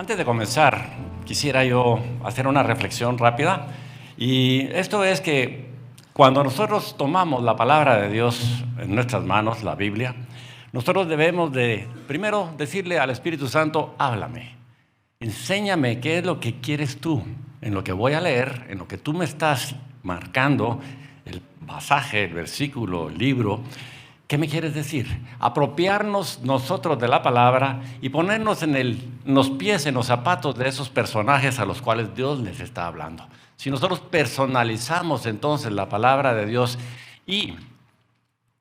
Antes de comenzar, quisiera yo hacer una reflexión rápida. Y esto es que cuando nosotros tomamos la palabra de Dios en nuestras manos, la Biblia, nosotros debemos de primero decirle al Espíritu Santo: háblame, enséñame qué es lo que quieres tú en lo que voy a leer, en lo que tú me estás marcando, el pasaje, el versículo, el libro. ¿Qué me quieres decir? Apropiarnos nosotros de la palabra y ponernos en los pies, en los zapatos de esos personajes a los cuales Dios les está hablando. Si nosotros personalizamos entonces la palabra de Dios y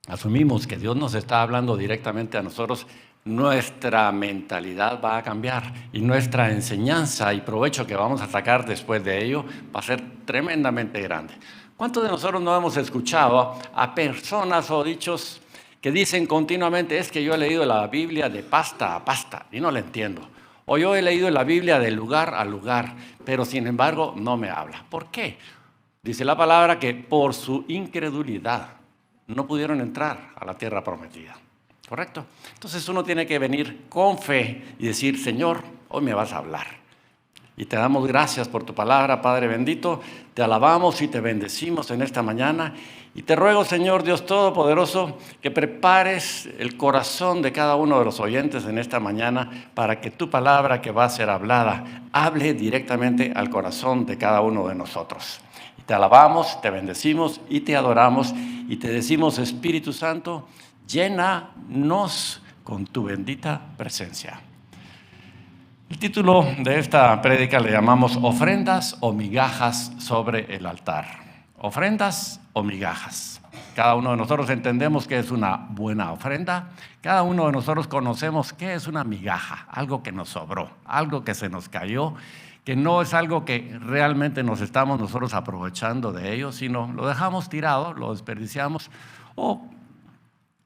asumimos que Dios nos está hablando directamente a nosotros, nuestra mentalidad va a cambiar y nuestra enseñanza y provecho que vamos a sacar después de ello va a ser tremendamente grande. ¿Cuántos de nosotros no hemos escuchado a personas o dichos que dicen continuamente: es que yo he leído la Biblia de pasta a pasta y no la entiendo? O yo he leído la Biblia de lugar a lugar, pero sin embargo no me habla. ¿Por qué? Dice la palabra que por su incredulidad no pudieron entrar a la tierra prometida. ¿Correcto? Entonces uno tiene que venir con fe y decir: Señor, hoy me vas a hablar. Y te damos gracias por tu palabra, Padre bendito. Te alabamos y te bendecimos en esta mañana. Y te ruego, Señor Dios Todopoderoso, que prepares el corazón de cada uno de los oyentes en esta mañana para que tu palabra que va a ser hablada hable directamente al corazón de cada uno de nosotros. Y te alabamos, te bendecimos y te adoramos. Y te decimos: Espíritu Santo, llénanos con tu bendita presencia. El título de esta prédica le llamamos ofrendas o migajas sobre el altar. Ofrendas o migajas. Cada uno de nosotros entendemos qué es una buena ofrenda. Cada uno de nosotros conocemos qué es una migaja, algo que nos sobró, algo que se nos cayó, que no es algo que realmente nos estamos nosotros aprovechando de ello, sino lo dejamos tirado, lo desperdiciamos, o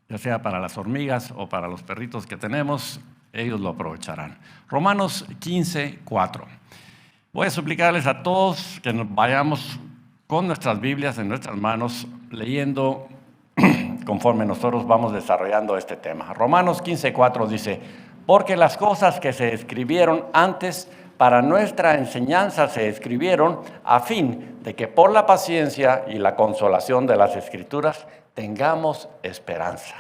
ya sea para las hormigas o para los perritos que tenemos, ellos lo aprovecharán. Romanos 15:4. Voy a suplicarles a todos que nos vayamos con nuestras Biblias en nuestras manos, leyendo conforme nosotros vamos desarrollando este tema. Romanos 15:4 dice: porque las cosas que se escribieron antes para nuestra enseñanza se escribieron a fin de que por la paciencia y la consolación de las Escrituras tengamos esperanza.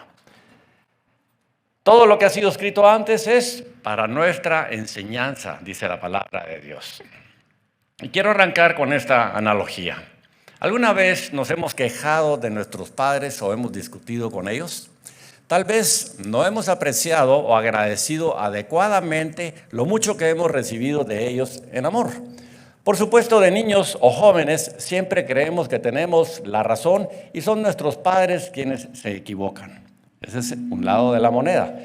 Todo lo que ha sido escrito antes es para nuestra enseñanza, dice la palabra de Dios. Y quiero arrancar con esta analogía. ¿Alguna vez nos hemos quejado de nuestros padres o hemos discutido con ellos? Tal vez no hemos apreciado o agradecido adecuadamente lo mucho que hemos recibido de ellos en amor. Por supuesto, de niños o jóvenes siempre creemos que tenemos la razón y son nuestros padres quienes se equivocan. Ese es un lado de la moneda.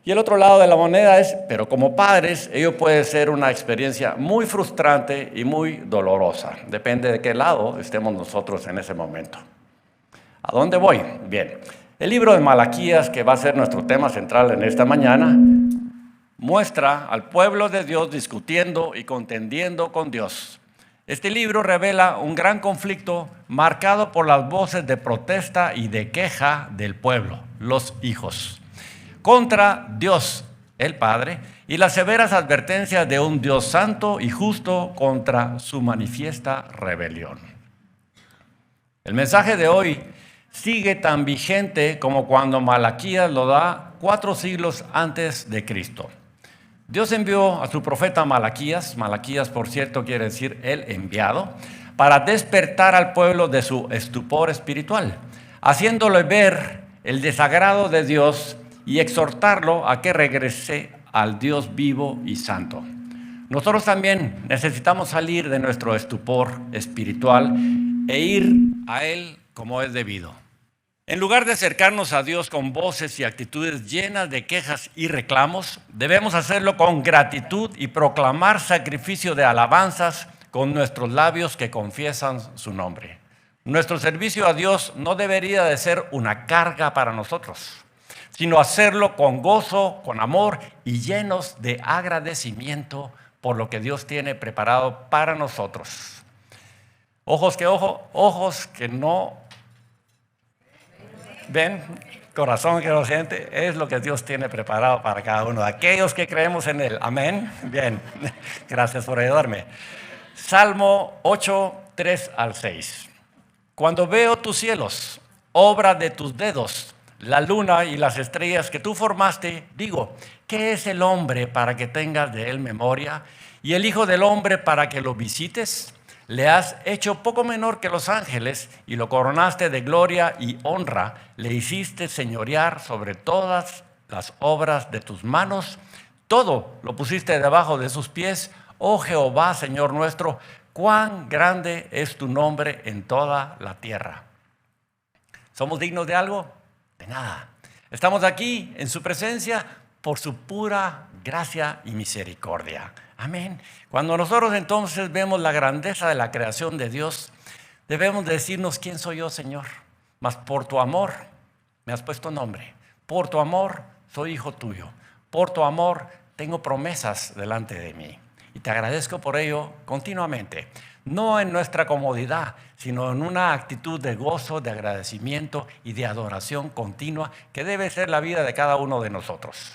Y el otro lado de la moneda es, pero como padres, ello puede ser una experiencia muy frustrante y muy dolorosa. Depende de qué lado estemos nosotros en ese momento. ¿A dónde voy? Bien, el libro de Malaquías, que va a ser nuestro tema central en esta mañana, muestra al pueblo de Dios discutiendo y contendiendo con Dios. Este libro revela un gran conflicto marcado por las voces de protesta y de queja del pueblo, los hijos, contra Dios, el Padre, y las severas advertencias de un Dios santo y justo contra su manifiesta rebelión. El mensaje de hoy sigue tan vigente como cuando Malaquías lo da 4 siglos antes de Cristo. Dios envió a su profeta Malaquías, por cierto quiere decir el enviado, para despertar al pueblo de su estupor espiritual, haciéndole ver el desagrado de Dios y exhortarlo a que regrese al Dios vivo y santo. Nosotros también necesitamos salir de nuestro estupor espiritual e ir a Él como es debido. En lugar de acercarnos a Dios con voces y actitudes llenas de quejas y reclamos, debemos hacerlo con gratitud y proclamar sacrificio de alabanzas con nuestros labios que confiesan su nombre. Nuestro servicio a Dios no debería de ser una carga para nosotros, sino hacerlo con gozo, con amor y llenos de agradecimiento por lo que Dios tiene preparado para ojos que no Ven, corazón que lo siente, es lo que Dios tiene preparado para cada uno de aquellos que creemos en Él. Amén. Bien, gracias por ayudarme. Salmo 8, 3 al 6. Cuando veo tus cielos, obra de tus dedos, la luna y las estrellas que tú formaste, digo, ¿qué es el hombre para que tengas de él memoria? ¿Y el hijo del hombre para que lo visites? Le has hecho poco menor que los ángeles y lo coronaste de gloria y honra. Le hiciste señorear sobre todas las obras de tus manos. Todo lo pusiste debajo de sus pies. Oh Jehová, Señor nuestro, cuán grande es tu nombre en toda la tierra. ¿Somos dignos de algo? De nada. Estamos aquí en su presencia por su pura gracia y misericordia. Amén. Cuando nosotros entonces vemos la grandeza de la creación de Dios, debemos decirnos, ¿quién soy yo, Señor? Mas por tu amor me has puesto nombre. Por tu amor soy hijo tuyo. Por tu amor tengo promesas delante de mí. Y te agradezco por ello continuamente. No en nuestra comodidad, sino en una actitud de gozo, de agradecimiento y de adoración continua que debe ser la vida de cada uno de nosotros.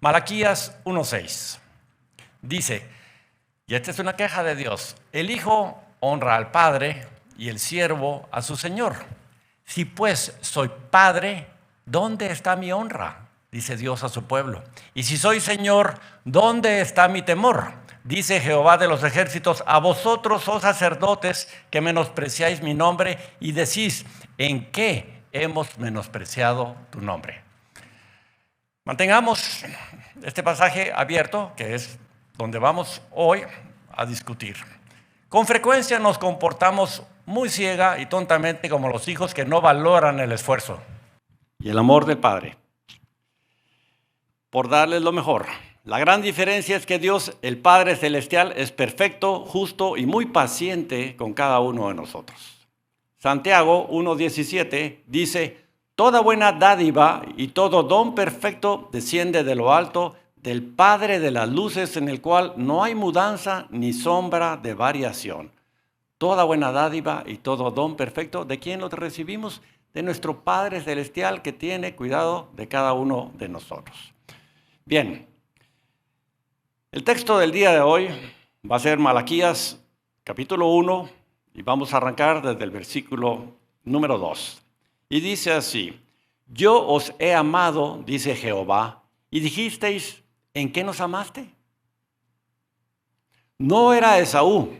Malaquías 1:6 dice, y esta es una queja de Dios, el hijo honra al padre y el siervo a su señor. Si pues soy padre, ¿dónde está mi honra? Dice Dios a su pueblo. Y si soy señor, ¿dónde está mi temor? Dice Jehová de los ejércitos, a vosotros, oh sacerdotes, que menospreciáis mi nombre y decís, ¿en qué hemos menospreciado tu nombre? Mantengamos este pasaje abierto, que es donde vamos hoy a discutir. Con frecuencia nos comportamos muy ciega y tontamente como los hijos que no valoran el esfuerzo y el amor del Padre por darles lo mejor. La gran diferencia es que Dios, el Padre Celestial, es perfecto, justo y muy paciente con cada uno de nosotros. Santiago 1:17 dice, toda buena dádiva y todo don perfecto desciende de lo alto, del Padre de las luces, en el cual no hay mudanza ni sombra de variación. Toda buena dádiva y todo don perfecto, ¿de quién lo recibimos? De nuestro Padre Celestial, que tiene cuidado de cada uno de nosotros. Bien, el texto del día de hoy va a ser Malaquías capítulo 1 y vamos a arrancar desde el versículo número 2. Y dice así, yo os he amado, dice Jehová, y dijisteis, ¿en qué nos amaste? No era Esaú,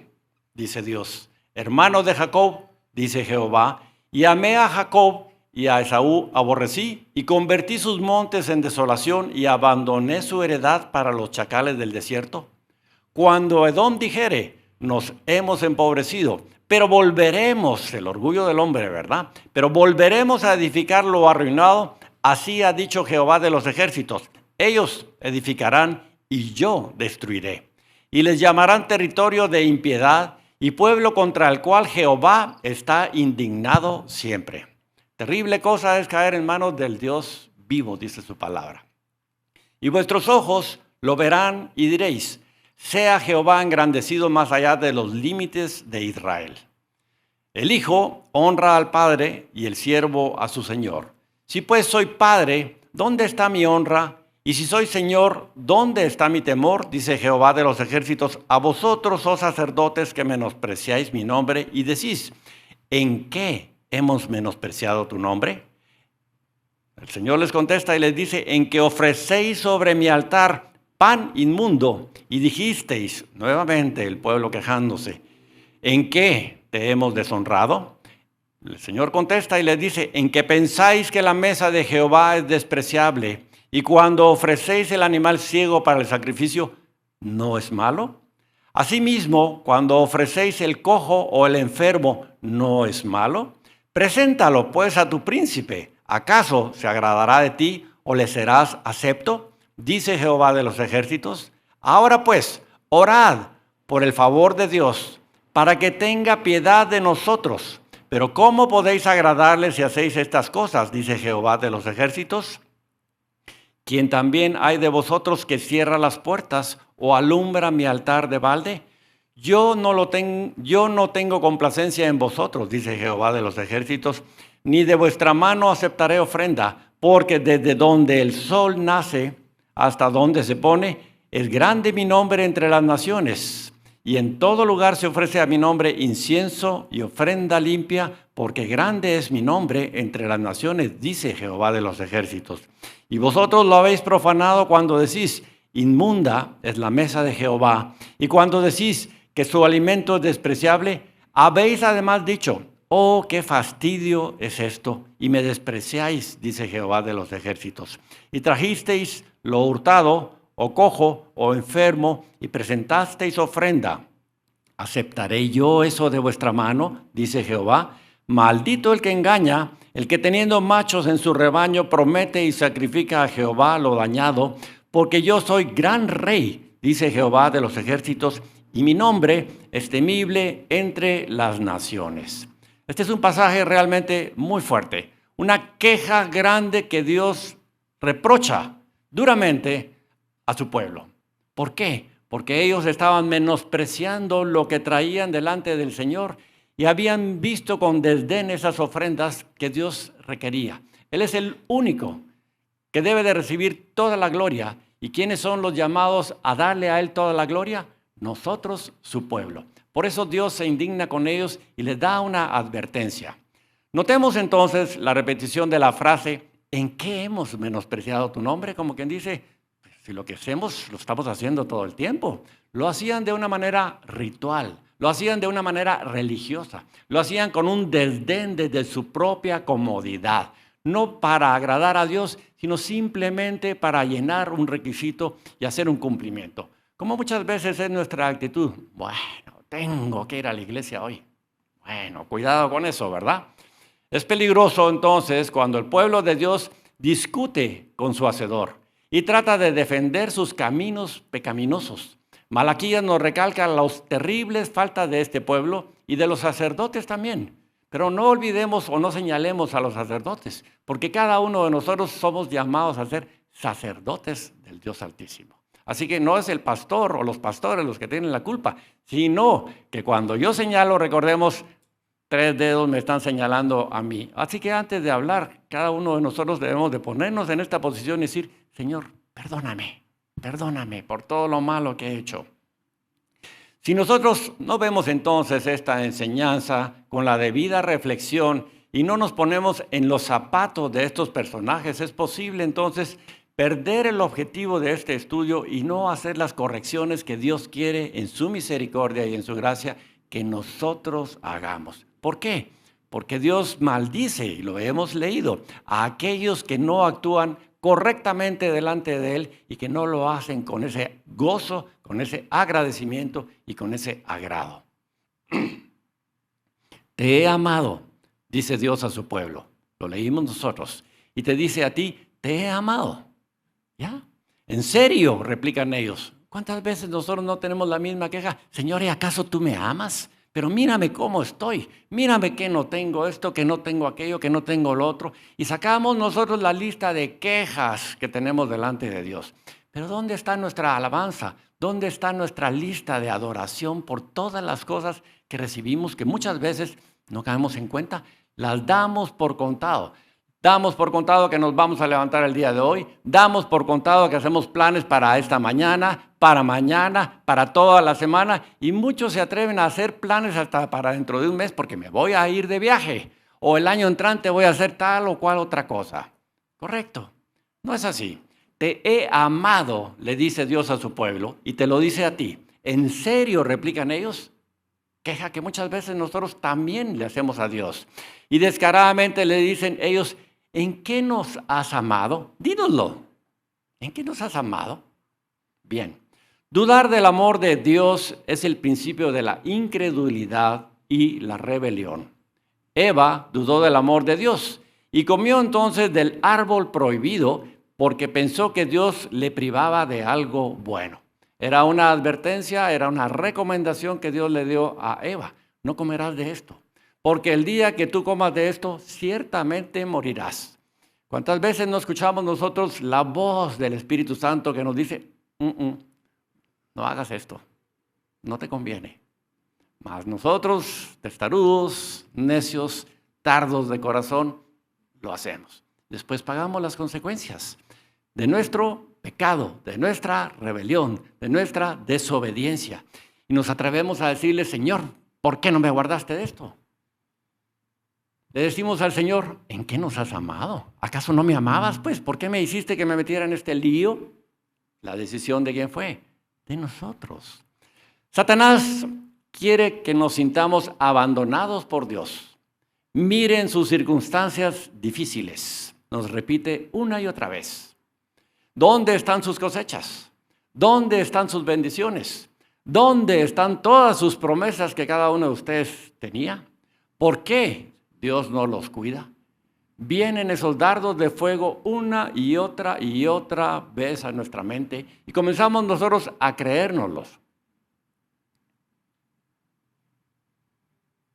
dice Dios, hermano de Jacob, dice Jehová, y amé a Jacob y a Esaú aborrecí, y convertí sus montes en desolación, y abandoné su heredad para los chacales del desierto. Cuando Edom dijere, nos hemos empobrecido, pero volveremos, el orgullo del hombre, ¿verdad? Pero volveremos a edificar lo arruinado, así ha dicho Jehová de los ejércitos. Ellos edificarán y yo destruiré. Y les llamarán territorio de impiedad y pueblo contra el cual Jehová está indignado siempre. Terrible cosa es caer en manos del Dios vivo, dice su palabra. Y vuestros ojos lo verán y diréis, sea Jehová engrandecido más allá de los límites de Israel. El Hijo honra al Padre y el siervo a su Señor. Si pues soy Padre, ¿dónde está mi honra? Y si soy Señor, ¿dónde está mi temor? Dice Jehová de los ejércitos, a vosotros, oh sacerdotes, que menospreciáis mi nombre y decís, ¿en qué hemos menospreciado tu nombre? El Señor les contesta y les dice, en que ofrecéis sobre mi altar pan inmundo, y dijisteis, nuevamente el pueblo quejándose, ¿en qué te hemos deshonrado? El Señor contesta y les dice, en que pensáis que la mesa de Jehová es despreciable, y cuando ofrecéis el animal ciego para el sacrificio, ¿no es malo? Asimismo, cuando ofrecéis el cojo o el enfermo, ¿no es malo? Preséntalo pues a tu príncipe. ¿Acaso se agradará de ti o le serás acepto? Dice Jehová de los ejércitos. Ahora pues, orad por el favor de Dios, para que tenga piedad de nosotros. Pero ¿cómo podéis agradarle si hacéis estas cosas? Dice Jehová de los ejércitos. ¿Quién también hay de vosotros que cierra las puertas o alumbra mi altar de balde? Yo no tengo complacencia en vosotros, dice Jehová de los ejércitos, ni de vuestra mano aceptaré ofrenda, porque desde donde el sol nace hasta donde se pone, es grande mi nombre entre las naciones. Y en todo lugar se ofrece a mi nombre incienso y ofrenda limpia, porque grande es mi nombre entre las naciones, dice Jehová de los ejércitos. Y vosotros lo habéis profanado cuando decís, inmunda es la mesa de Jehová. Y cuando decís que su alimento es despreciable, habéis además dicho, oh, qué fastidio es esto, y me despreciáis, dice Jehová de los ejércitos. Y trajisteis lo hurtado, o cojo, o enfermo, y presentasteis ofrenda. ¿Aceptaré yo eso de vuestra mano? Dice Jehová. Maldito el que engaña, el que teniendo machos en su rebaño promete y sacrifica a Jehová lo dañado, porque yo soy gran rey, dice Jehová de los ejércitos, y mi nombre es temible entre las naciones. Este es un pasaje realmente muy fuerte, una queja grande que Dios reprocha duramente a su pueblo. ¿Por qué? Porque ellos estaban menospreciando lo que traían delante del Señor y habían visto con desdén esas ofrendas que Dios requería. Él es el único que debe de recibir toda la gloria. ¿Y quiénes son los llamados a darle a Él toda la gloria? Nosotros, su pueblo. Por eso Dios se indigna con ellos y les da una advertencia. Notemos entonces la repetición de la frase, ¿en qué hemos menospreciado tu nombre? Como quien dice, si lo que hacemos lo estamos haciendo todo el tiempo. Lo hacían de una manera ritual, lo hacían de una manera religiosa, lo hacían con un desdén desde su propia comodidad. No para agradar a Dios, sino simplemente para llenar un requisito y hacer un cumplimiento. Como muchas veces es nuestra actitud. Bueno, tengo que ir a la iglesia hoy. Bueno, cuidado con eso, ¿verdad? Es peligroso entonces cuando el pueblo de Dios discute con su hacedor y trata de defender sus caminos pecaminosos. Malaquías nos recalca las terribles faltas de este pueblo y de los sacerdotes también. Pero no olvidemos o no señalemos a los sacerdotes, porque cada uno de nosotros somos llamados a ser sacerdotes del Dios Altísimo. Así que no es el pastor o los pastores los que tienen la culpa, sino que cuando yo señalo, recordemos, 3 dedos me están señalando a mí. Así que antes de hablar, cada uno de nosotros debemos de ponernos en esta posición y decir, Señor, perdóname por todo lo malo que he hecho. Si nosotros no vemos entonces esta enseñanza con la debida reflexión y no nos ponemos en los zapatos de estos personajes, es posible entonces perder el objetivo de este estudio y no hacer las correcciones que Dios quiere en su misericordia y en su gracia que nosotros hagamos. ¿Por qué? Porque Dios maldice, y lo hemos leído, a aquellos que no actúan correctamente delante de Él y que no lo hacen con ese gozo, con ese agradecimiento y con ese agrado. Te he amado, dice Dios a su pueblo. Lo leímos nosotros. Y te dice a ti, te he amado. ¿Ya? ¿En serio? Replican ellos. ¿Cuántas veces nosotros no tenemos la misma queja? Señor, ¿y acaso tú me amas? Pero mírame cómo estoy, mírame que no tengo esto, que no tengo aquello, que no tengo lo otro. Y sacamos nosotros la lista de quejas que tenemos delante de Dios. Pero ¿dónde está nuestra alabanza? ¿Dónde está nuestra lista de adoración por todas las cosas que recibimos, que muchas veces no caemos en cuenta? Las damos por contado. Damos por contado que nos vamos a levantar el día de hoy. Damos por contado que hacemos planes para esta mañana, para toda la semana. Y muchos se atreven a hacer planes hasta para dentro de un mes porque me voy a ir de viaje. O el año entrante voy a hacer tal o cual otra cosa. Correcto. No es así. Te he amado, le dice Dios a su pueblo, y te lo dice a ti. ¿En serio? Replican ellos. Queja que muchas veces nosotros también le hacemos a Dios. Y descaradamente le dicen ellos, ¿en qué nos has amado? Dínoslo. ¿En qué nos has amado? Bien, dudar del amor de Dios es el principio de la incredulidad y la rebelión. Eva dudó del amor de Dios y comió entonces del árbol prohibido porque pensó que Dios le privaba de algo bueno. Era una advertencia, era una recomendación que Dios le dio a Eva. No comerás de esto, porque el día que tú comas de esto, ciertamente morirás. ¿Cuántas veces no escuchamos nosotros la voz del Espíritu Santo que nos dice, no hagas esto, no te conviene? Mas nosotros, testarudos, necios, tardos de corazón, lo hacemos. Después pagamos las consecuencias de nuestro pecado, de nuestra rebelión, de nuestra desobediencia. Y nos atrevemos a decirle, Señor, ¿por qué no me guardaste de esto? Le decimos al Señor, ¿en qué nos has amado? ¿Acaso no me amabas? Pues, ¿por qué me hiciste que me metiera en este lío? La decisión de quién fue, de nosotros. Satanás quiere que nos sintamos abandonados por Dios. Miren sus circunstancias difíciles. Nos repite una y otra vez. ¿Dónde están sus cosechas? ¿Dónde están sus bendiciones? ¿Dónde están todas sus promesas que cada uno de ustedes tenía? ¿Por qué Dios no los cuida? Vienen esos dardos de fuego una y otra vez a nuestra mente y comenzamos nosotros a creérnoslos.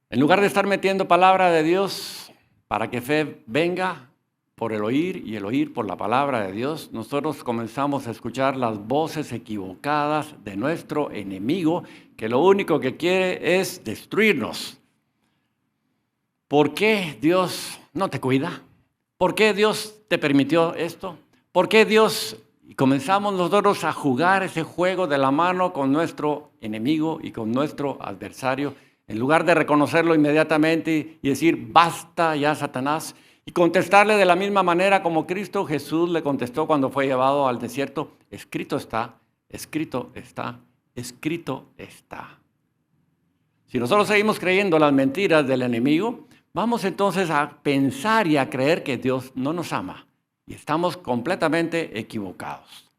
En lugar de estar metiendo palabra de Dios para que fe venga por el oír y el oír por la palabra de Dios, nosotros comenzamos a escuchar las voces equivocadas de nuestro enemigo, que lo único que quiere es destruirnos. ¿Por qué Dios no te cuida? ¿Por qué Dios te permitió esto? ¿Por qué Dios? Y comenzamos nosotros a jugar ese juego de la mano con nuestro enemigo y con nuestro adversario, en lugar de reconocerlo inmediatamente y decir, basta ya, Satanás, y contestarle de la misma manera como Cristo Jesús le contestó cuando fue llevado al desierto, escrito está, escrito está, escrito está. Si nosotros seguimos creyendo las mentiras del enemigo, vamos entonces a pensar y a creer que Dios no nos ama y estamos completamente equivocados.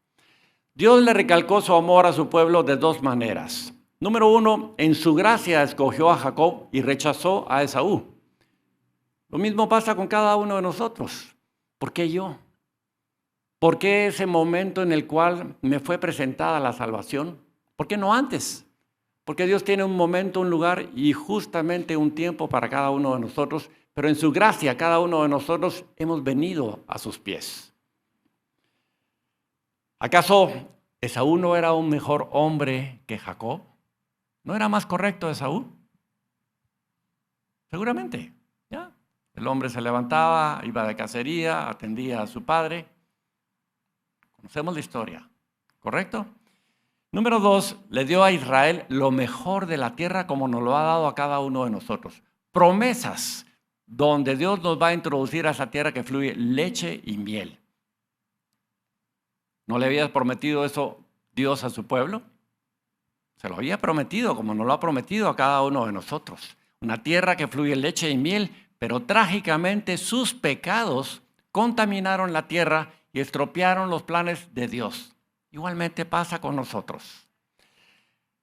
Dios le recalcó su amor a su pueblo de dos maneras. Número uno, en su gracia escogió a Jacob y rechazó a Esaú. Lo mismo pasa con cada uno de nosotros. ¿Por qué yo? ¿Por qué ese momento en el cual me fue presentada la salvación? ¿Por qué no antes? Porque Dios tiene un momento, un lugar y justamente un tiempo para cada uno de nosotros, pero en su gracia cada uno de nosotros hemos venido a sus pies. ¿Acaso Esaú no era un mejor hombre que Jacob? ¿No era más correcto Esaú? Seguramente, ¿ya? El hombre se levantaba, iba de cacería, atendía a su padre. Conocemos la historia, ¿correcto? Número dos, le dio a Israel lo mejor de la tierra como nos lo ha dado a cada uno de nosotros. Promesas donde Dios nos va a introducir a esa tierra que fluye leche y miel. ¿No le había prometido eso Dios a su pueblo? Se lo había prometido como nos lo ha prometido a cada uno de nosotros. Una tierra que fluye leche y miel, pero trágicamente sus pecados contaminaron la tierra y estropearon los planes de Dios. Igualmente pasa con nosotros.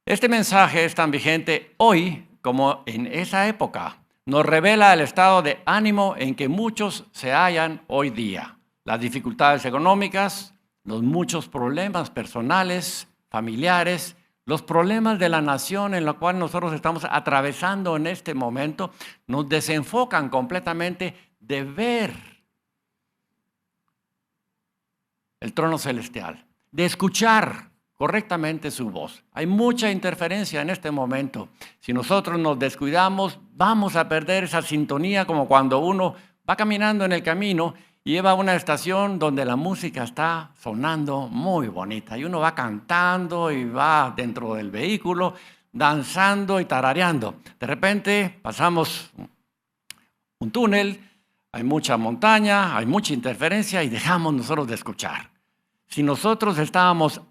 Este mensaje es tan vigente hoy como en esa época. Nos revela el estado de ánimo en que muchos se hallan hoy día. Las dificultades económicas, los muchos problemas personales, familiares, los problemas de la nación en la cual nosotros estamos atravesando en este momento, nos desenfocan completamente de ver el trono celestial, de escuchar correctamente su voz. Hay mucha interferencia en este momento. Si nosotros nos descuidamos, vamos a perder esa sintonía, como cuando uno va caminando en el camino y lleva a una estación donde la música está sonando muy bonita y uno va cantando y va dentro del vehículo danzando y tarareando. De repente pasamos un túnel, hay mucha montaña, hay mucha interferencia y dejamos nosotros de escuchar. Si nosotros estábamos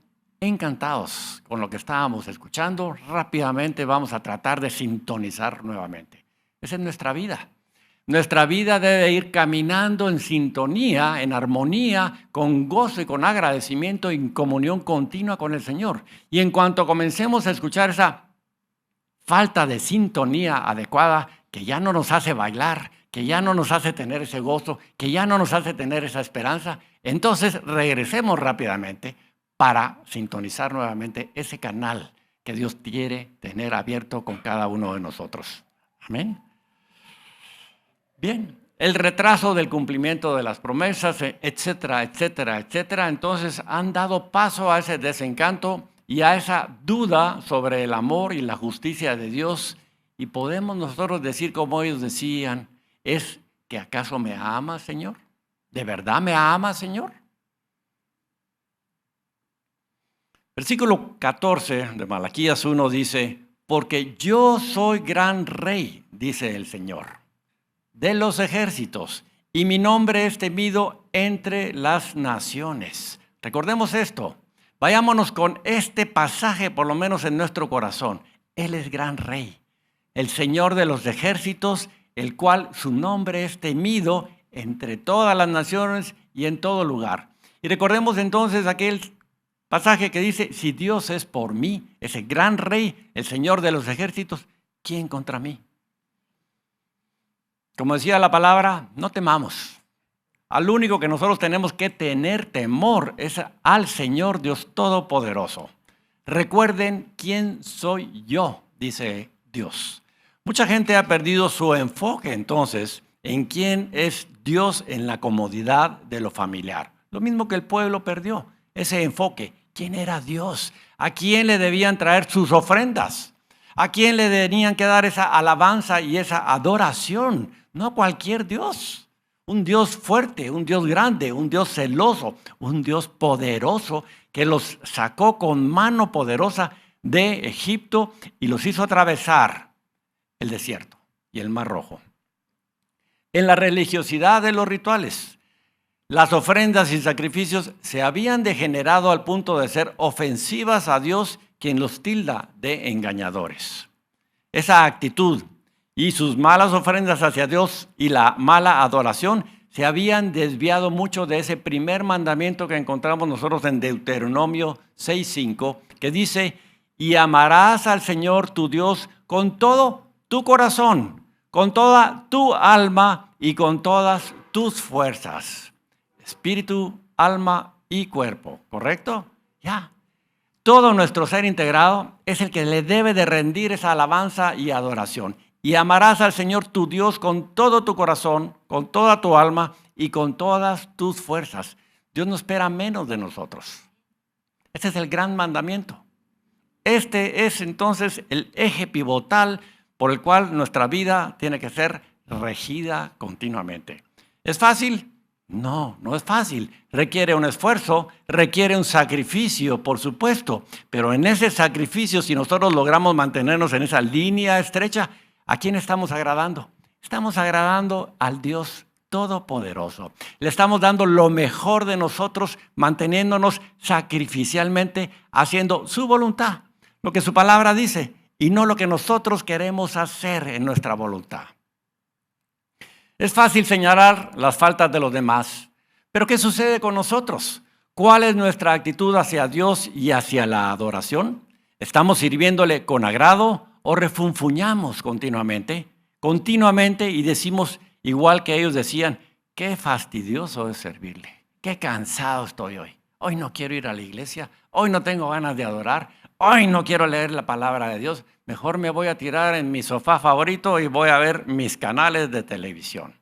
encantados con lo que estábamos escuchando, rápidamente vamos a tratar de sintonizar nuevamente. Esa es nuestra vida. Nuestra vida debe ir caminando en sintonía, en armonía, con gozo y con agradecimiento y en comunión continua con el Señor. Y en cuanto comencemos a escuchar esa falta de sintonía adecuada, que ya no nos hace bailar, que ya no nos hace tener ese gozo, que ya no nos hace tener esa esperanza, entonces regresemos rápidamente para sintonizar nuevamente ese canal que Dios quiere tener abierto con cada uno de nosotros. Amén. Bien, el retraso del cumplimiento de las promesas, etcétera, etcétera, etcétera, entonces han dado paso a ese desencanto y a esa duda sobre el amor y la justicia de Dios. Y podemos nosotros decir como ellos decían, es que ¿acaso me ama, Señor? ¿De verdad me ama, Señor? Versículo 14 de Malaquías 1 dice, porque yo soy gran rey, dice el Señor, de los ejércitos, y mi nombre es temido entre las naciones. Recordemos esto, vayámonos con este pasaje por lo menos en nuestro corazón. Él es gran rey, el Señor de los ejércitos, el cual su nombre es temido entre todas las naciones y en todo lugar. Y recordemos entonces aquel pasaje que dice, si Dios es por mí, ese gran rey, el Señor de los ejércitos, ¿quién contra mí? Como decía la palabra, no temamos. Al único que nosotros tenemos que tener temor es al Señor Dios Todopoderoso. Recuerden quién soy yo, dice Dios. Mucha gente ha perdido su enfoque entonces en quién es Dios en la comodidad de lo familiar. Lo mismo que el pueblo perdió, ese enfoque. ¿Quién era Dios? ¿A quién le debían traer sus ofrendas? ¿A quién le tenían que dar esa alabanza y esa adoración? No a cualquier Dios. Un Dios fuerte, un Dios grande, un Dios celoso, un Dios poderoso que los sacó con mano poderosa de Egipto y los hizo atravesar el desierto y el Mar Rojo. En la religiosidad de los rituales, las ofrendas y sacrificios se habían degenerado al punto de ser ofensivas a Dios, quien los tilda de engañadores. Esa actitud y sus malas ofrendas hacia Dios y la mala adoración se habían desviado mucho de ese primer mandamiento que encontramos nosotros en Deuteronomio 6:5, que dice, y amarás al Señor tu Dios con todo tu corazón, con toda tu alma y con todas tus fuerzas. Espíritu, alma y cuerpo, ¿correcto? Ya. Todo nuestro ser integrado es el que le debe de rendir esa alabanza y adoración. Y amarás al Señor tu Dios con todo tu corazón, con toda tu alma y con todas tus fuerzas. Dios no espera menos de nosotros. Este es el gran mandamiento. Este es entonces el eje pivotal por el cual nuestra vida tiene que ser regida continuamente. ¿Es fácil? No, no es fácil. Requiere un esfuerzo, requiere un sacrificio, por supuesto. Pero en ese sacrificio, si nosotros logramos mantenernos en esa línea estrecha, ¿a quién estamos agradando? Estamos agradando al Dios Todopoderoso. Le estamos dando lo mejor de nosotros, manteniéndonos sacrificialmente, haciendo su voluntad, lo que su palabra dice, y no lo que nosotros queremos hacer en nuestra voluntad. Es fácil señalar las faltas de los demás, pero ¿qué sucede con nosotros? ¿Cuál es nuestra actitud hacia Dios y hacia la adoración? ¿Estamos sirviéndole con agrado o refunfuñamos continuamente y decimos, igual que ellos decían, qué fastidioso es servirle, qué cansado estoy hoy. Hoy no quiero ir a la iglesia, hoy no tengo ganas de adorar, hoy no quiero leer la palabra de Dios. Mejor me voy a tirar en mi sofá favorito y voy a ver mis canales de televisión.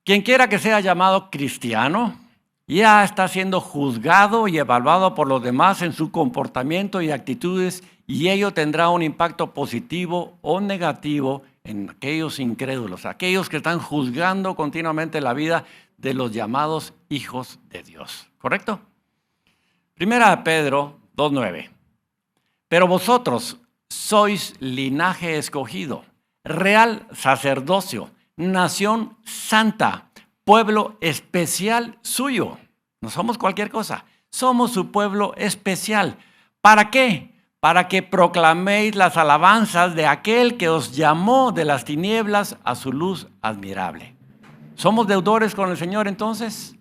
Quien quiera que sea llamado cristiano, ya está siendo juzgado y evaluado por los demás en su comportamiento y actitudes, y ello tendrá un impacto positivo o negativo en aquellos incrédulos, aquellos que están juzgando continuamente la vida de los llamados hijos de Dios. ¿Correcto? Primera de Pedro 2:9. Pero vosotros sois linaje escogido, real sacerdocio, nación santa, pueblo especial suyo. No somos cualquier cosa, somos su pueblo especial. ¿Para qué? Para que proclaméis las alabanzas de aquel que os llamó de las tinieblas a su luz admirable. ¿Somos deudores con el Señor entonces?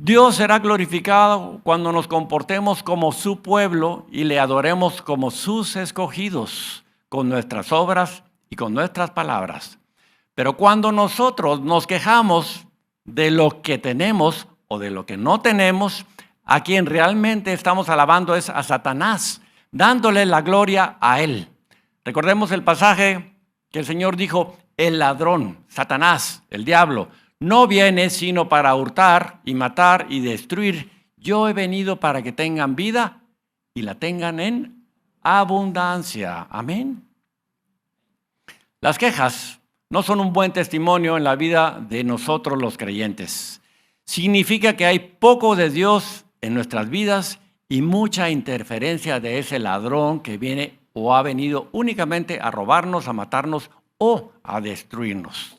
Dios será glorificado cuando nos comportemos como su pueblo y le adoremos como sus escogidos, con nuestras obras y con nuestras palabras. Pero cuando nosotros nos quejamos de lo que tenemos o de lo que no tenemos, a quien realmente estamos alabando es a Satanás, dándole la gloria a él. Recordemos el pasaje que el Señor dijo, el ladrón, Satanás, el diablo, no viene sino para hurtar y matar y destruir. Yo he venido para que tengan vida y la tengan en abundancia. Amén. Las quejas no son un buen testimonio en la vida de nosotros los creyentes. Significa que hay poco de Dios en nuestras vidas y mucha interferencia de ese ladrón que viene o ha venido únicamente a robarnos, a matarnos o a destruirnos.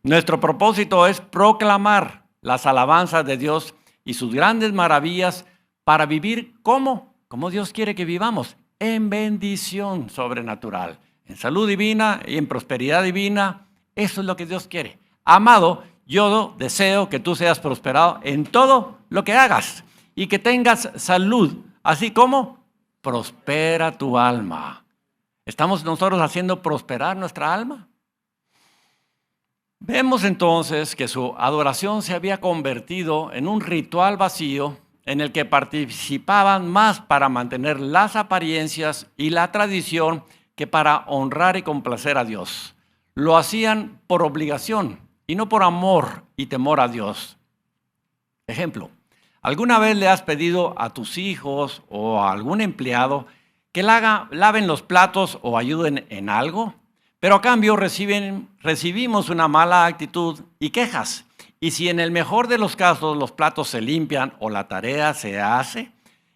Nuestro propósito es proclamar las alabanzas de Dios y sus grandes maravillas para vivir como Dios quiere que vivamos, en bendición sobrenatural, en salud divina y en prosperidad divina. Eso es lo que Dios quiere. Amado, yo deseo que tú seas prosperado en todo lo que hagas y que tengas salud, así como prospera tu alma. ¿Estamos nosotros haciendo prosperar nuestra alma? Vemos entonces que su adoración se había convertido en un ritual vacío en el que participaban más para mantener las apariencias y la tradición que para honrar y complacer a Dios. Lo hacían por obligación y no por amor y temor a Dios. Ejemplo, ¿alguna vez le has pedido a tus hijos o a algún empleado que laven los platos o ayuden en algo? Pero a cambio recibimos una mala actitud y quejas. Y si en el mejor de los casos los platos se limpian o la tarea se hace,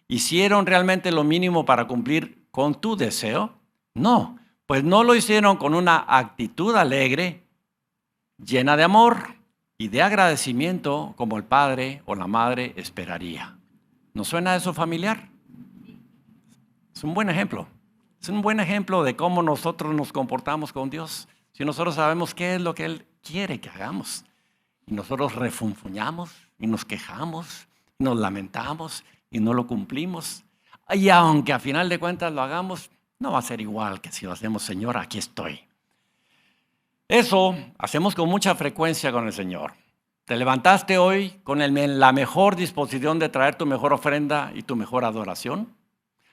¿hicieron realmente lo mínimo para cumplir con tu deseo? No, pues no lo hicieron con una actitud alegre, llena de amor y de agradecimiento como el padre o la madre esperaría. ¿Nos suena eso familiar? Es un buen ejemplo. Es un buen ejemplo de cómo nosotros nos comportamos con Dios. Si nosotros sabemos qué es lo que Él quiere que hagamos, y nosotros refunfuñamos y nos quejamos, y nos lamentamos y no lo cumplimos, y aunque a final de cuentas lo hagamos, no va a ser igual que si lo hacemos, Señor, aquí estoy. Eso hacemos con mucha frecuencia con el Señor. ¿Te levantaste hoy con la mejor disposición de traer tu mejor ofrenda y tu mejor adoración?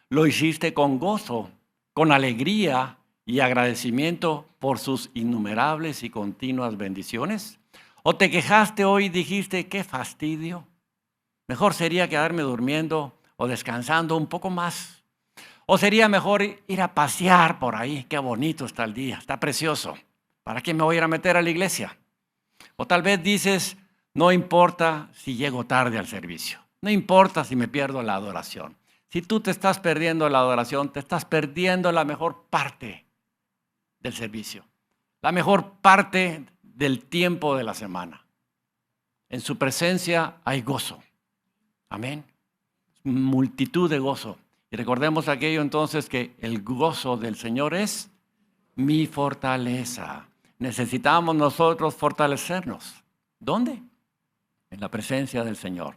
¿Lo hiciste con gozo, con alegría y agradecimiento por sus innumerables y continuas bendiciones? ¿O te quejaste hoy y dijiste, qué fastidio? Mejor sería quedarme durmiendo o descansando un poco más. ¿O sería mejor ir a pasear por ahí? Qué bonito está el día, está precioso. ¿Para qué me voy a ir a meter a la iglesia? O tal vez dices, no importa si llego tarde al servicio. No importa si me pierdo la adoración. Si tú te estás perdiendo la adoración, te estás perdiendo la mejor parte del servicio. La mejor parte del tiempo de la semana. En su presencia hay gozo. Amén. Multitud de gozo. Y recordemos aquello entonces que el gozo del Señor es mi fortaleza. Necesitamos nosotros fortalecernos. ¿Dónde? En la presencia del Señor.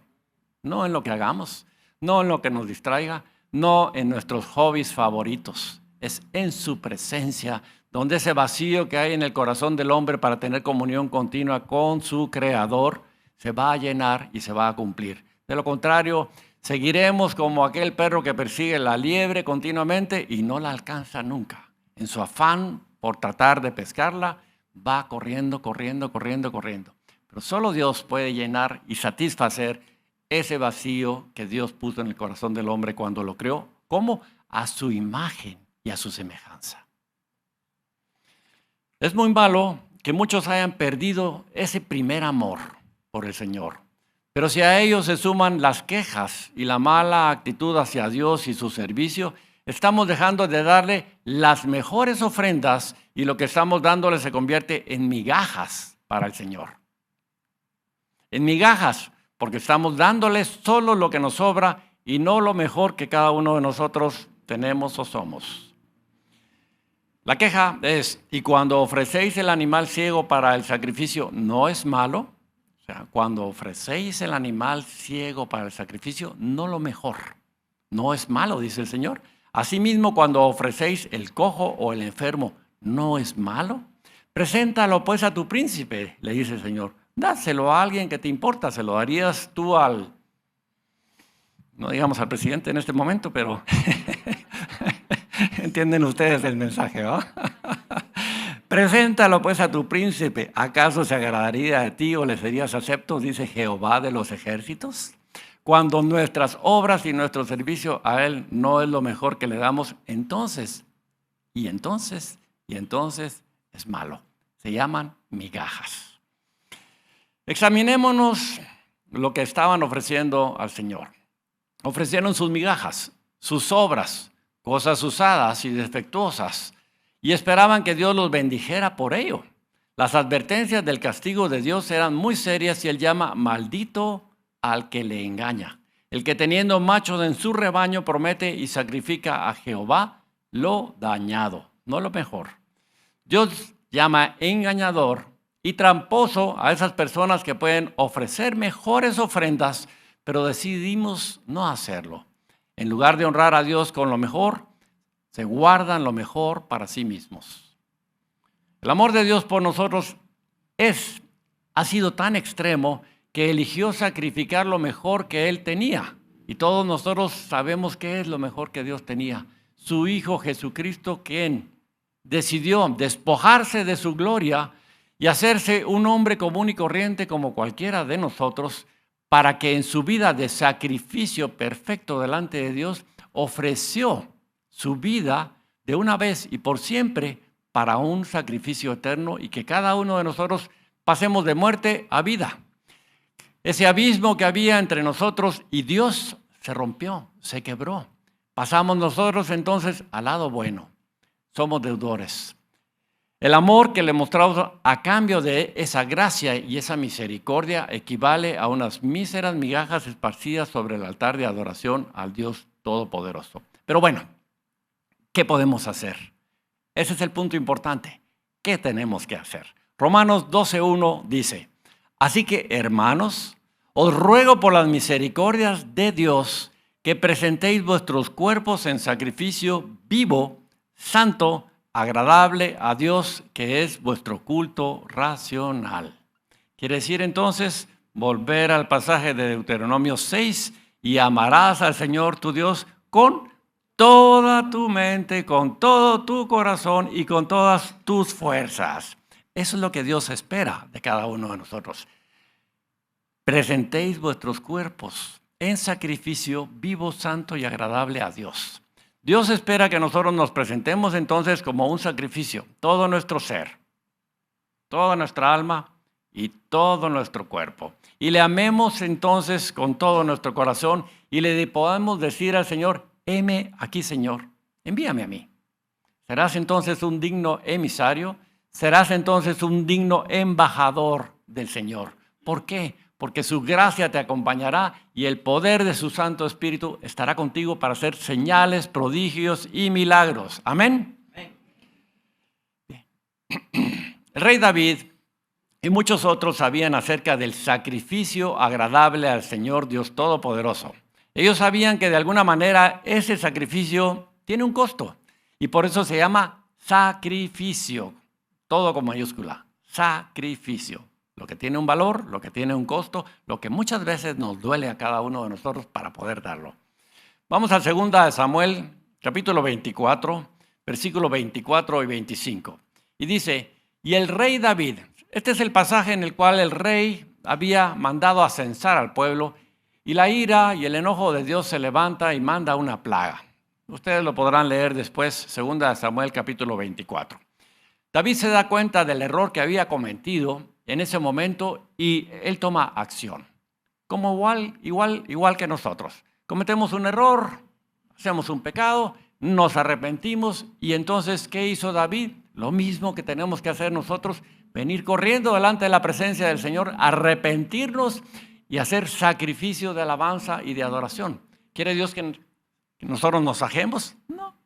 No en lo que hagamos, no en lo que nos distraiga, no en nuestros hobbies favoritos. Es en su presencia, donde ese vacío que hay en el corazón del hombre para tener comunión continua con su Creador se va a llenar y se va a cumplir. De lo contrario, seguiremos como aquel perro que persigue la liebre continuamente y no la alcanza nunca. En su afán por tratar de pescarla, va corriendo. Pero solo Dios puede llenar y satisfacer ese vacío que Dios puso en el corazón del hombre cuando lo creó. ¿Cómo? A su imagen y a su semejanza. Es muy malo que muchos hayan perdido ese primer amor por el Señor. Pero si a ellos se suman las quejas y la mala actitud hacia Dios y su servicio, estamos dejando de darle las mejores ofrendas y lo que estamos dándole se convierte en migajas para el Señor. En migajas, porque estamos dándole solo lo que nos sobra y no lo mejor que cada uno de nosotros tenemos o somos. La queja es, ¿y cuando ofrecéis el animal ciego para el sacrificio, no es malo? O sea, cuando ofrecéis el animal ciego para el sacrificio, no lo mejor. No es malo, dice el Señor. Asimismo, cuando ofrecéis el cojo o el enfermo, ¿no es malo? Preséntalo pues a tu príncipe, le dice el Señor. Dáselo a alguien que te importa. Se lo darías tú no digamos al presidente en este momento, pero entienden ustedes el mensaje, ¿no? Preséntalo pues a tu príncipe. ¿Acaso se agradaría de ti o le serías acepto? Dice Jehová de los ejércitos. Cuando nuestras obras y nuestro servicio a Él no es lo mejor que le damos, entonces es malo. Se llaman migajas. Examinémonos lo que estaban ofreciendo al Señor. Ofrecieron sus migajas, sus obras, cosas usadas y defectuosas, y esperaban que Dios los bendijera por ello. Las advertencias del castigo de Dios eran muy serias y Él llama maldito al que le engaña. El que teniendo machos en su rebaño promete y sacrifica a Jehová lo dañado, no lo mejor. Dios llama engañador y tramposo a esas personas que pueden ofrecer mejores ofrendas, pero decidimos no hacerlo. En lugar de honrar a Dios con lo mejor, se guardan lo mejor para sí mismos. El amor de Dios por nosotros ha sido tan extremo que eligió sacrificar lo mejor que Él tenía. Y todos nosotros sabemos qué es lo mejor que Dios tenía. Su Hijo Jesucristo, quien decidió despojarse de su gloria y hacerse un hombre común y corriente como cualquiera de nosotros, para que en su vida de sacrificio perfecto delante de Dios ofreció su vida de una vez y por siempre para un sacrificio eterno y que cada uno de nosotros pasemos de muerte a vida. Ese abismo que había entre nosotros y Dios se rompió, se quebró. Pasamos nosotros entonces al lado bueno. Somos deudores. El amor que le mostramos a cambio de esa gracia y esa misericordia equivale a unas míseras migajas esparcidas sobre el altar de adoración al Dios Todopoderoso. Pero bueno, ¿qué podemos hacer? Ese es el punto importante. ¿Qué tenemos que hacer? Romanos 12:1 dice: así que, hermanos, os ruego por las misericordias de Dios que presentéis vuestros cuerpos en sacrificio vivo, santo, agradable a Dios, que es vuestro culto racional. Quiere decir entonces volver al pasaje de Deuteronomio 6: y amarás al Señor tu Dios con toda tu mente, con todo tu corazón y con todas tus fuerzas. Eso es lo que Dios espera de cada uno de nosotros. Presentéis vuestros cuerpos en sacrificio vivo, santo y agradable a Dios. Dios espera que nosotros nos presentemos entonces como un sacrificio, todo nuestro ser, toda nuestra alma y todo nuestro cuerpo. Y le amemos entonces con todo nuestro corazón y le podamos decir al Señor: heme aquí, Señor, envíame a mí. Serás entonces un digno emisario, serás entonces un digno embajador del Señor. ¿Por qué? Porque su gracia te acompañará y el poder de su Santo Espíritu estará contigo para hacer señales, prodigios y milagros. Amén. El rey David y muchos otros sabían acerca del sacrificio agradable al Señor Dios Todopoderoso. Ellos sabían que de alguna manera ese sacrificio tiene un costo y por eso se llama sacrificio, todo con mayúscula, sacrificio. Lo que tiene un valor, lo que tiene un costo, lo que muchas veces nos duele a cada uno de nosotros para poder darlo. Vamos a 2 Samuel, capítulo 24, versículos 24 y 25. Y dice: y el rey David, este es el pasaje en el cual el rey había mandado a censar al pueblo y la ira y el enojo de Dios se levanta y manda una plaga. Ustedes lo podrán leer después, 2 Samuel, capítulo 24. David se da cuenta del error que había cometido en ese momento y él toma acción. Como igual que nosotros. Cometemos un error, hacemos un pecado, nos arrepentimos y entonces, ¿qué hizo David? Lo mismo que tenemos que hacer nosotros, venir corriendo delante de la presencia del Señor, arrepentirnos y hacer sacrificio de alabanza y de adoración. ¿Quiere Dios que nosotros nos ajemos? No.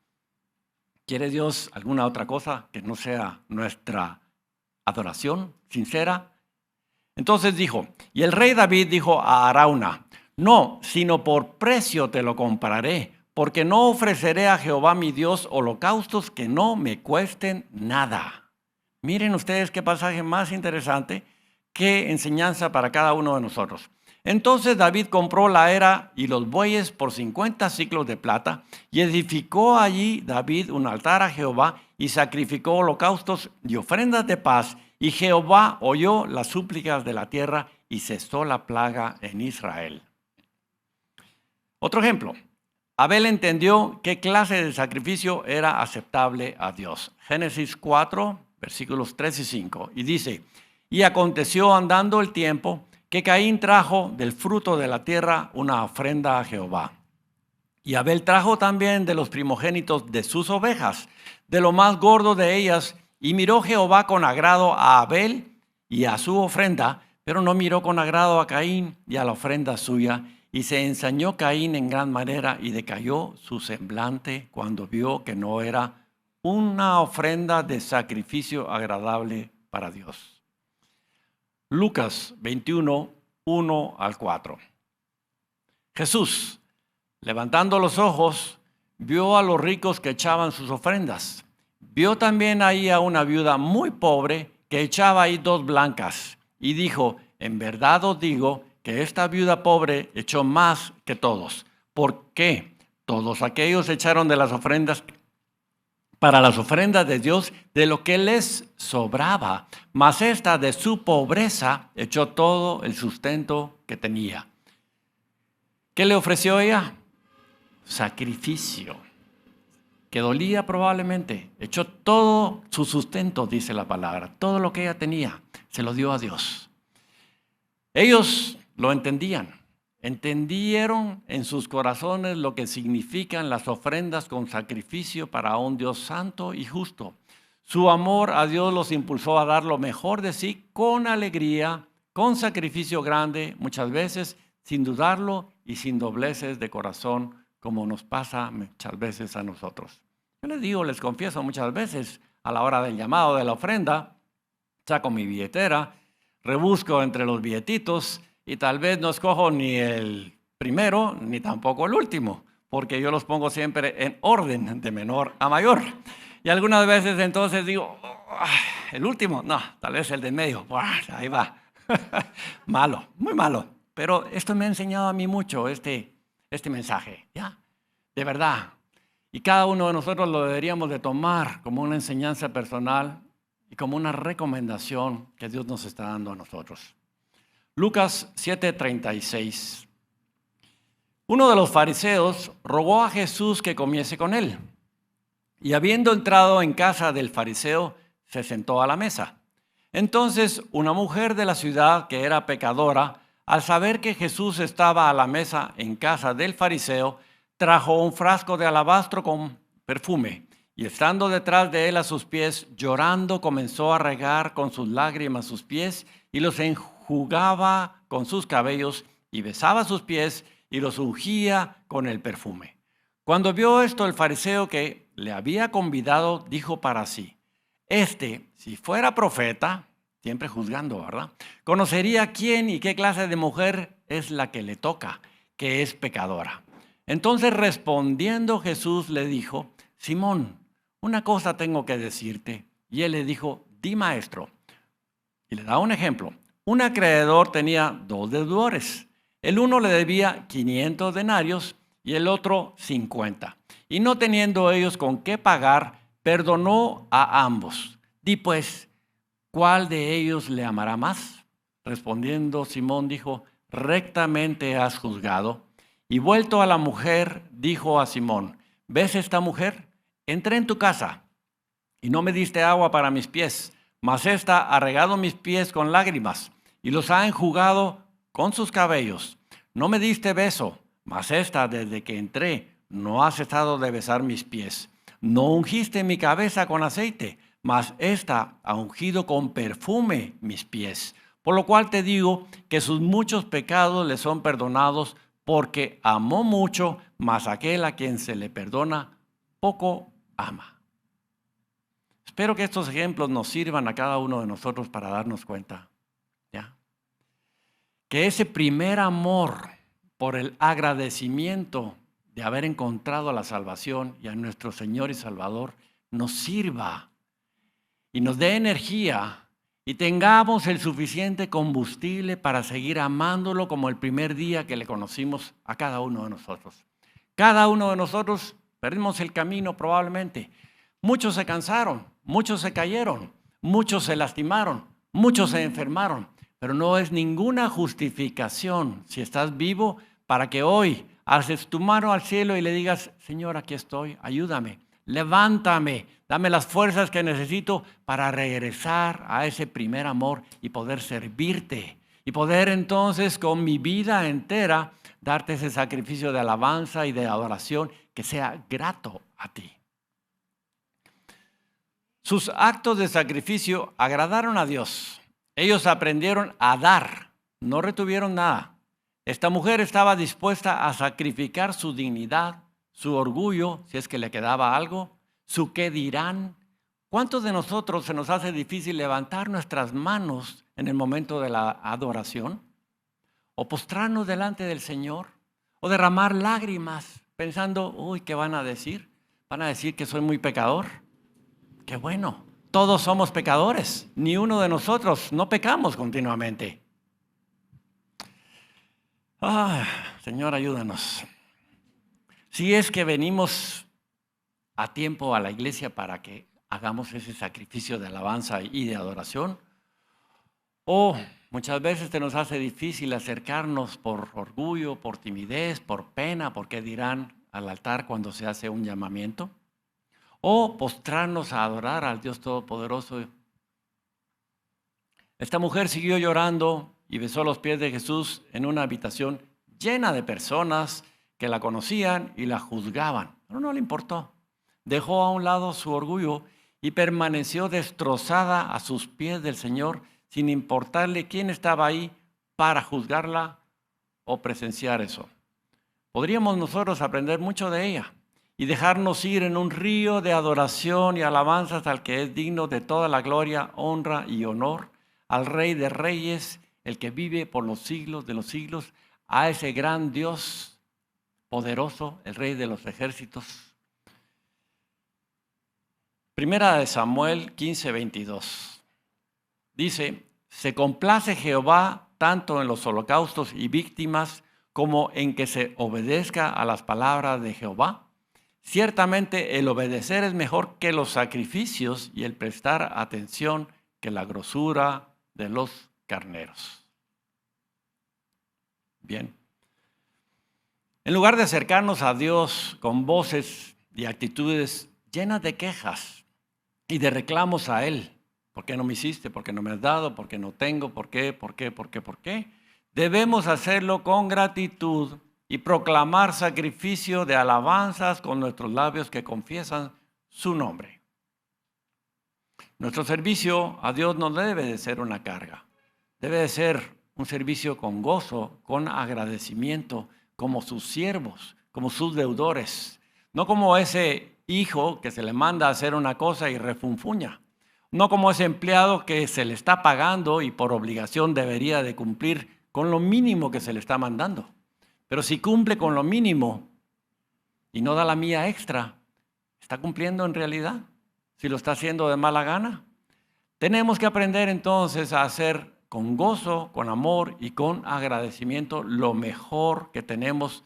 ¿Quiere Dios alguna otra cosa que no sea nuestra adoración sincera? Entonces dijo, y el rey David dijo a Arauna: no, sino por precio te lo compraré, porque no ofreceré a Jehová mi Dios holocaustos que no me cuesten nada. Miren ustedes qué pasaje más interesante, qué enseñanza para cada uno de nosotros. Entonces David compró la era y los bueyes por 50 siclos de plata y edificó allí David un altar a Jehová y sacrificó holocaustos y ofrendas de paz. Y Jehová oyó las súplicas de la tierra y cesó la plaga en Israel. Otro ejemplo. Abel entendió qué clase de sacrificio era aceptable a Dios. Génesis 4, versículos 3 y 5. Y dice, y aconteció andando el tiempo que Caín trajo del fruto de la tierra una ofrenda a Jehová. Y Abel trajo también de los primogénitos de sus ovejas, de lo más gordo de ellas. Y miró Jehová con agrado a Abel y a su ofrenda, pero no miró con agrado a Caín y a la ofrenda suya. Y se ensañó Caín en gran manera y decayó su semblante cuando vio que no era una ofrenda de sacrificio agradable para Dios. Lucas 21, 1 al 4. Jesús, levantando los ojos, vio a los ricos que echaban sus ofrendas. Vio también ahí a una viuda muy pobre que echaba ahí 2 blancas. Y dijo, en verdad os digo que esta viuda pobre echó más que todos. ¿Por qué? Todos aquellos echaron de las ofrendas para las ofrendas de Dios de lo que les sobraba, mas esta de su pobreza echó todo el sustento que tenía. ¿Qué le ofreció ella? Sacrificio, que dolía probablemente. Echó todo su sustento, dice la palabra. Todo lo que ella tenía, se lo dio a Dios. Ellos lo entendieron en sus corazones lo que significan las ofrendas con sacrificio para un Dios santo y justo. Su amor a Dios los impulsó a dar lo mejor de sí con alegría, con sacrificio grande, muchas veces sin dudarlo y sin dobleces de corazón, como nos pasa muchas veces a nosotros. Yo les confieso muchas veces a la hora del llamado de la ofrenda, saco mi billetera, rebusco entre los billetitos y tal vez no escojo ni el primero ni tampoco el último, porque yo los pongo siempre en orden de menor a mayor. Y algunas veces entonces digo, el último, no, tal vez el de en medio, ahí va. Malo, muy malo. Pero esto me ha enseñado a mí mucho, este mensaje, ¿ya? De verdad. Y cada uno de nosotros lo deberíamos de tomar como una enseñanza personal y como una recomendación que Dios nos está dando a nosotros. Lucas 7:36. Uno de los fariseos rogó a Jesús que comiese con él. Y habiendo entrado en casa del fariseo, se sentó a la mesa. Entonces una mujer de la ciudad que era pecadora, al saber que Jesús estaba a la mesa en casa del fariseo, trajo un frasco de alabastro con perfume, y estando detrás de él a sus pies, llorando, comenzó a regar con sus lágrimas sus pies, y los enjugaba con sus cabellos, y besaba sus pies, y los ungía con el perfume. Cuando vio esto el fariseo que le había convidado, dijo para sí, si fuera profeta, siempre juzgando, ¿verdad? Conocería quién y qué clase de mujer es la que le toca, que es pecadora. Entonces respondiendo Jesús le dijo, Simón, una cosa tengo que decirte. Y él le dijo, di maestro. Y le da un ejemplo. Un acreedor tenía 2 deudores. El uno le debía 500 denarios y el otro 50. Y no teniendo ellos con qué pagar, perdonó a ambos. Di pues, ¿cuál de ellos le amará más? Respondiendo Simón dijo, rectamente has juzgado. Y vuelto a la mujer, dijo a Simón, ¿ves esta mujer? Entré en tu casa y no me diste agua para mis pies, mas esta ha regado mis pies con lágrimas y los ha enjugado con sus cabellos. No me diste beso, mas esta desde que entré no ha cesado de besar mis pies. No ungiste mi cabeza con aceite, mas esta ha ungido con perfume mis pies. Por lo cual te digo que sus muchos pecados le son perdonados, porque amó mucho, mas aquel a quien se le perdona, poco ama. Espero que estos ejemplos nos sirvan a cada uno de nosotros para darnos cuenta, ¿ya? Que ese primer amor por el agradecimiento de haber encontrado la salvación y a nuestro Señor y Salvador nos sirva y nos dé energía y tengamos el suficiente combustible para seguir amándolo como el primer día que le conocimos a cada uno de nosotros. Cada uno de nosotros perdimos el camino probablemente. Muchos se cansaron, muchos se cayeron, muchos se lastimaron, muchos se enfermaron, pero no es ninguna justificación si estás vivo para que hoy alces tu mano al cielo y le digas, Señor, aquí estoy, ayúdame, levántame, Dame las fuerzas que necesito para regresar a ese primer amor y poder servirte. Y poder entonces con mi vida entera darte ese sacrificio de alabanza y de adoración que sea grato a ti. Sus actos de sacrificio agradaron a Dios. Ellos aprendieron a dar, no retuvieron nada. Esta mujer estaba dispuesta a sacrificar su dignidad, su orgullo, si es que le quedaba algo, su qué dirán. ¿Cuántos de nosotros se nos hace difícil levantar nuestras manos en el momento de la adoración? O postrarnos delante del Señor, o derramar lágrimas pensando, uy, ¿qué van a decir? ¿Van a decir que soy muy pecador? Qué bueno, todos somos pecadores, ni uno de nosotros no pecamos continuamente. Señor, ayúdanos. Si es que venimos a tiempo a la iglesia para que hagamos ese sacrificio de alabanza y de adoración, o muchas veces se nos hace difícil acercarnos por orgullo, por timidez, por pena, porque dirán al altar cuando se hace un llamamiento, o postrarnos a adorar al Dios Todopoderoso. Esta mujer siguió llorando y besó los pies de Jesús en una habitación llena de personas que la conocían y la juzgaban. Pero no le importó. Dejó a un lado su orgullo y permaneció destrozada a sus pies del Señor sin importarle quién estaba ahí para juzgarla o presenciar eso. Podríamos nosotros aprender mucho de ella y dejarnos ir en un río de adoración y alabanzas al que es digno de toda la gloria, honra y honor, al Rey de Reyes, el que vive por los siglos de los siglos, a ese gran Dios poderoso, el Rey de los ejércitos. Primera de Samuel 15:22. Dice, se complace Jehová tanto en los holocaustos y víctimas como en que se obedezca a las palabras de Jehová. Ciertamente el obedecer es mejor que los sacrificios y el prestar atención que la grosura de los carneros. Bien. En lugar de acercarnos a Dios con voces y actitudes llenas de quejas y de reclamos a Él, ¿por qué no me hiciste? ¿Por qué no me has dado? ¿Por qué no tengo? ¿Por qué? ¿Por qué? ¿Por qué? ¿Por qué? Debemos hacerlo con gratitud y proclamar sacrificio de alabanzas con nuestros labios que confiesan su nombre. Nuestro servicio a Dios no debe de ser una carga. Debe de ser un servicio con gozo, con agradecimiento, como sus siervos, como sus deudores. No como ese hijo que se le manda a hacer una cosa y refunfuña. No como ese empleado que se le está pagando y por obligación debería de cumplir con lo mínimo que se le está mandando. Pero si cumple con lo mínimo y no da la mía extra, ¿está cumpliendo en realidad? Si lo está haciendo de mala gana. Tenemos que aprender entonces a hacer con gozo, con amor y con agradecimiento lo mejor que tenemos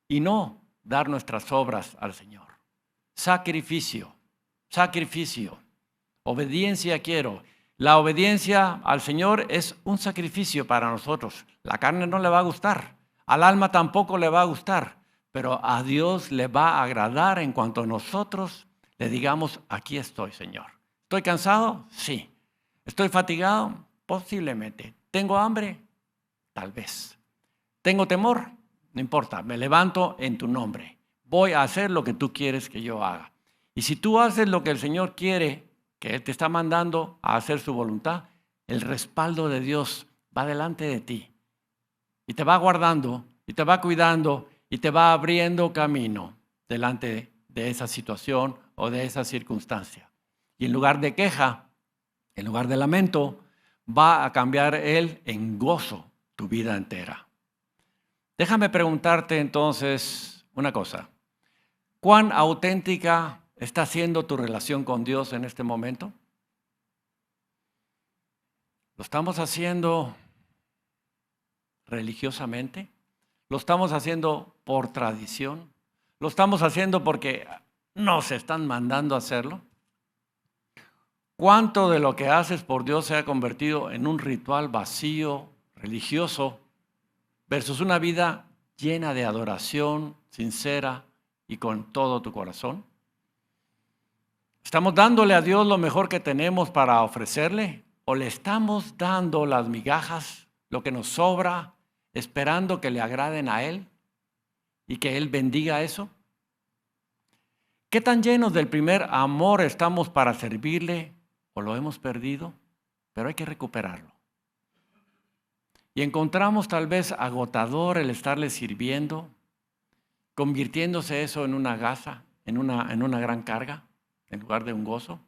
y no dar nuestras obras al Señor. Sacrificio, sacrificio, obediencia quiero. La obediencia al Señor es un sacrificio para nosotros. La carne no le va a gustar, al alma tampoco le va a gustar, pero a Dios le va a agradar en cuanto nosotros le digamos, aquí estoy, Señor. ¿Estoy cansado? Sí. ¿Estoy fatigado? Posiblemente. ¿Tengo hambre? Tal vez. ¿Tengo temor? No importa, me levanto en tu nombre. Voy a hacer lo que tú quieres que yo haga. Y si tú haces lo que el Señor quiere, que Él te está mandando a hacer su voluntad, el respaldo de Dios va delante de ti. Y te va guardando, y te va cuidando, y te va abriendo camino delante de esa situación o de esa circunstancia. Y en lugar de queja, en lugar de lamento, va a cambiar Él en gozo tu vida entera. Déjame preguntarte entonces una cosa. ¿Cuán auténtica está siendo tu relación con Dios en este momento? ¿Lo estamos haciendo religiosamente? ¿Lo estamos haciendo por tradición? ¿Lo estamos haciendo porque nos están mandando a hacerlo? ¿Cuánto de lo que haces por Dios se ha convertido en un ritual vacío, religioso, versus una vida llena de adoración, sincera y con todo tu corazón? ¿Estamos dándole a Dios lo mejor que tenemos para ofrecerle? ¿O le estamos dando las migajas, lo que nos sobra, esperando que le agraden a Él y que Él bendiga eso? ¿Qué tan llenos del primer amor estamos para servirle o lo hemos perdido? Pero hay que recuperarlo. Y encontramos tal vez agotador el estarle sirviendo, convirtiéndose eso en una gasa, en una gran carga, en lugar de un gozo.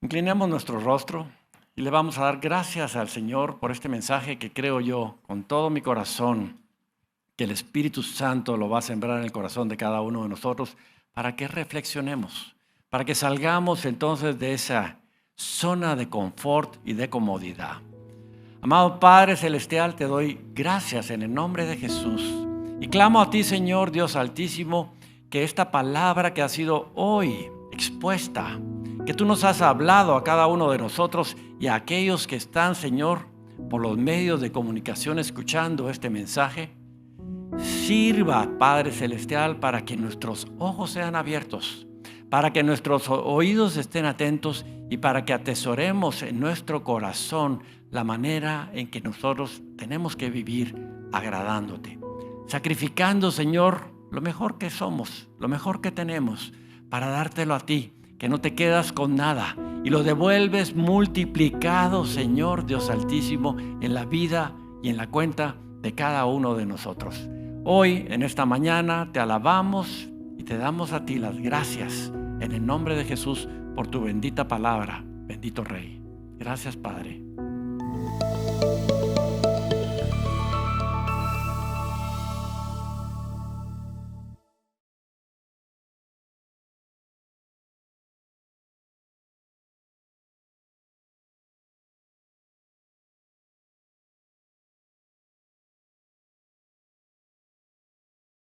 Inclinemos nuestro rostro y le vamos a dar gracias al Señor por este mensaje que creo yo, con todo mi corazón, que el Espíritu Santo lo va a sembrar en el corazón de cada uno de nosotros para que reflexionemos, para que salgamos entonces de esa zona de confort y de comodidad. Amado Padre Celestial, te doy gracias en el nombre de Jesús y clamo a ti, Señor Dios Altísimo, que esta palabra que ha sido hoy expuesta, que tú nos has hablado a cada uno de nosotros y a aquellos que están, Señor, por los medios de comunicación escuchando este mensaje, sirva, Padre Celestial, para que nuestros ojos sean abiertos, para que nuestros oídos estén atentos y para que atesoremos en nuestro corazón la manera en que nosotros tenemos que vivir agradándote, sacrificando, Señor, lo mejor que somos, lo mejor que tenemos, para dártelo a ti, que no te quedas con nada y lo devuelves multiplicado, Señor Dios Altísimo, en la vida y en la cuenta de cada uno de nosotros. Hoy, en esta mañana, te alabamos y te damos a ti las gracias en el nombre de Jesús por tu bendita palabra, bendito Rey. Gracias, Padre.